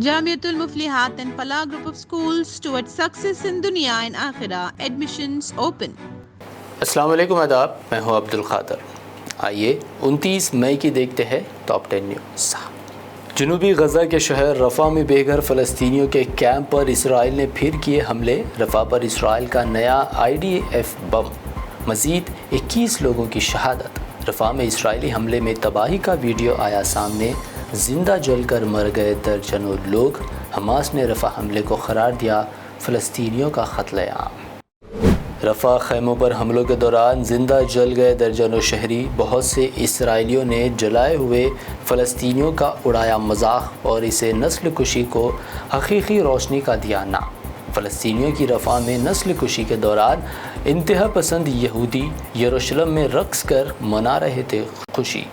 Jamiatul Muflihat and Falah Group of Schools towards success in Dunya and Akhirah. Admissions open. السلام علیکم، آداب، میں ہوں عبد القادر۔ آئیے 29 مئی کی دیکھتے ہیں ٹاپ 10 نیوز۔ جنوبی غزہ کے شہر رفح میں بے گھر فلسطینیوں کے کیمپ پر اسرائیل نے پھر کیے حملے۔ رفح پر اسرائیل کا نیا IDF بم، مزید 21 لوگوں کی شہادت۔ رفح میں اسرائیلی حملے میں تباہی کا ویڈیو آیا سامنے، زندہ جل کر مر گئے درجنوں لوگ۔ حماس نے رفح حملے کو قرار دیا فلسطینیوں کا قتل عام۔ رفح خیموں پر حملوں کے دوران زندہ جل گئے درجنوں شہری۔ بہت سے اسرائیلیوں نے جلائے ہوئے فلسطینیوں کا اڑایا مذاق اور اسے نسل کشی کو حقیقی روشنی کا دیا نام۔ فلسطینیوں کی رفح میں نسل کشی کے دوران انتہا پسند یہودی یروشلم میں رقص کر منا رہے تھے خوشی۔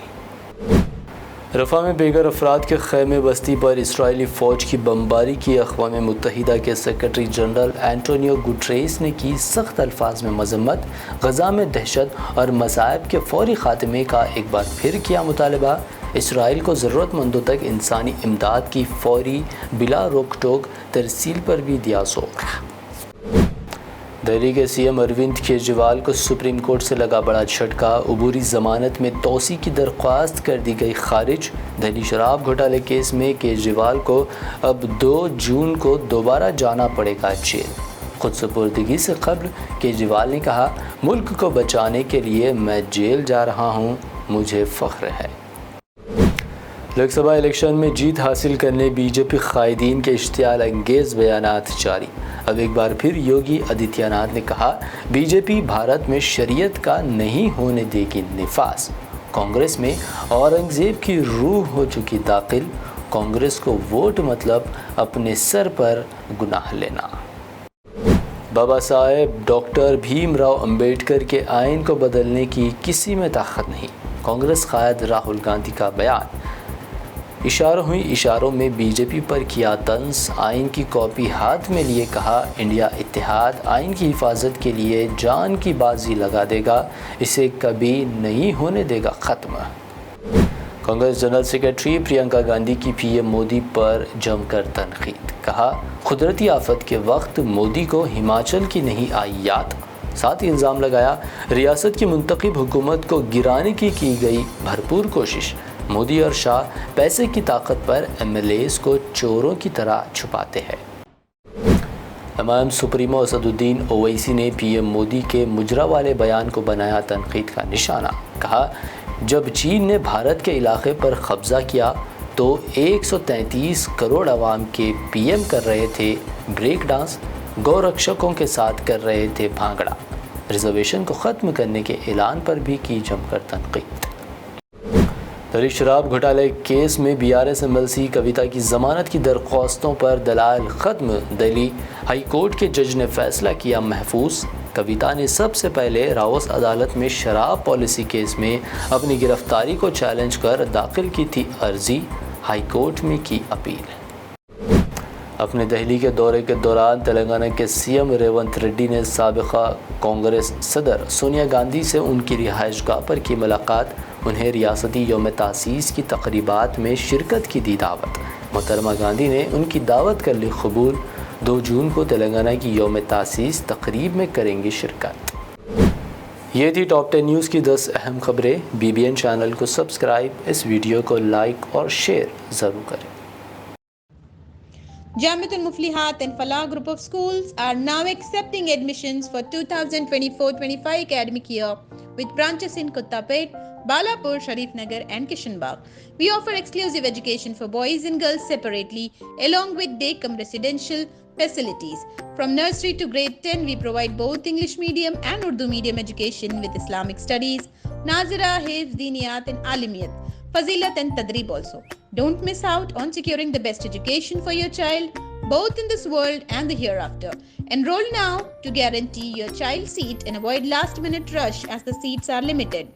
رفح میں بے گھر افراد کے خیمے بستی پر اسرائیلی فوج کی بمباری کی اقوام متحدہ کے سیکرٹری جنرل اینٹونیو گوٹریس نے کی سخت الفاظ میں مذمت۔ غزہ میں دہشت اور مصائب کے فوری خاتمے کا ایک بار پھر کیا مطالبہ۔ اسرائیل کو ضرورت مندوں تک انسانی امداد کی فوری بلا روک ٹوک ترسیل پر بھی دیا زور۔ دہلی کے CM اروند کیجریوال کو سپریم کورٹ سے لگا بڑا جھٹکا۔ عبوری ضمانت میں توسیع کی درخواست کر دی گئی خارج۔ دہلی شراب گھوٹالے کیس میں کیجریوال کو اب 2 جون کو دوبارہ جانا پڑے گا جیل۔ خود سپردگی سے قبل کیجریوال نے کہا، ملک کو بچانے کے لیے میں جیل جا رہا ہوں، مجھے فخر ہے۔ لوک سبھا الیکشن میں جیت حاصل کرنے BJP قائدین کے اشتعال انگیز بیانات جاری۔ اب ایک بار پھر یوگی آدتیہ ناتھ نے کہا، BJP بھارت میں شریعت کا نہیں ہونے دے گی نفاذ۔ کانگریس میں اورنگزیب کی روح ہو چکی داخل۔ کانگریس کو ووٹ مطلب اپنے سر پر گناہ لینا۔ بابا صاحب ڈاکٹر بھیم راؤ امبیڈکر کے آئین کو بدلنے کی کسی میں طاقت نہیں۔ کانگریس قائد راہل گاندھی کا بیان۔ اشاروں ہوئی اشاروں میں BJP پر کیا طنز، آئین کی کاپی ہاتھ میں لیے کہا، انڈیا اتحاد آئین کی حفاظت کے لیے جان کی بازی لگا دے گا، اسے کبھی نہیں ہونے دے گا ختم۔ کانگریس جنرل سیکرٹری پرینکا گاندھی کی PM مودی پر جم کر تنقید۔ کہا، قدرتی آفت کے وقت مودی کو ہماچل کی نہیں آئی یاد۔ ساتھ ہی الزام لگایا، ریاست کی منتخب حکومت کو گرانے کی گئی بھرپور کوشش۔ مودی اور شاہ پیسے کی طاقت پر MLAs کو چوروں کی طرح چھپاتے ہیں۔ امام سپریمو اسد الدین اویسی نے PM مودی کے مجرا والے بیان کو بنایا تنقید کا نشانہ۔ کہا، جب چین نے بھارت کے علاقے پر قبضہ کیا تو 133 کروڑ عوام کے PM کر رہے تھے بریک ڈانس، گو رکشکوں کے ساتھ کر رہے تھے بھانگڑا۔ ریزرویشن کو ختم کرنے کے اعلان پر بھی کی جم کر تنقید۔ دہلی شراب گھوٹالے کیس میں BRS MLC کویتا کی ضمانت کی درخواستوں پر دلائل ختم۔ دہلی ہائی کورٹ کے جج نے فیصلہ کیا محفوظ۔ کویتا نے سب سے پہلے راوس عدالت میں شراب پالیسی کیس میں اپنی گرفتاری کو چیلنج کر داخل کی تھی عرضی، ہائی کورٹ میں کی اپیل۔ اپنے دہلی کے دورے کے دوران تلنگانہ کے CM ریونت ریڈی نے سابقہ کانگریس صدر سونیا گاندھی سے ان کی رہائش گاہ پر کی ملاقات۔ انہیں ریاستی یوم تاسیس کی تقریبات میں شرکت کی دی دعوت۔ محترمہ گاندھی نے ان کی دعوت کر لی قبول۔ 2 جون کو تلنگانہ کی یوم تاسیس تقریب میں کریں گی شرکت۔ یہ تھی ٹاپ 10 نیوز کی 10 اہم خبریں۔ BBN چینل کو سبسکرائب، اس ویڈیو کو لائک اور شیئر ضرور کریں۔ Jamiatul Muflihat and Falah Group of Schools are now accepting admissions for 2024-25 academic year with branches in Kottapet, Balapur, Sharif Nagar and Kishanbagh. We offer exclusive education for boys and girls separately along with day-cum residential facilities. From nursery to grade 10, we provide both English medium and Urdu medium education with Islamic studies, Nazira, Hifz, Diniyat and Alimiyat, Fazilat and Tadrib also. Don't miss out on securing the best education for your child, both in this world and the hereafter. Enroll now to guarantee your child's seat and avoid last-minute rush as the seats are limited.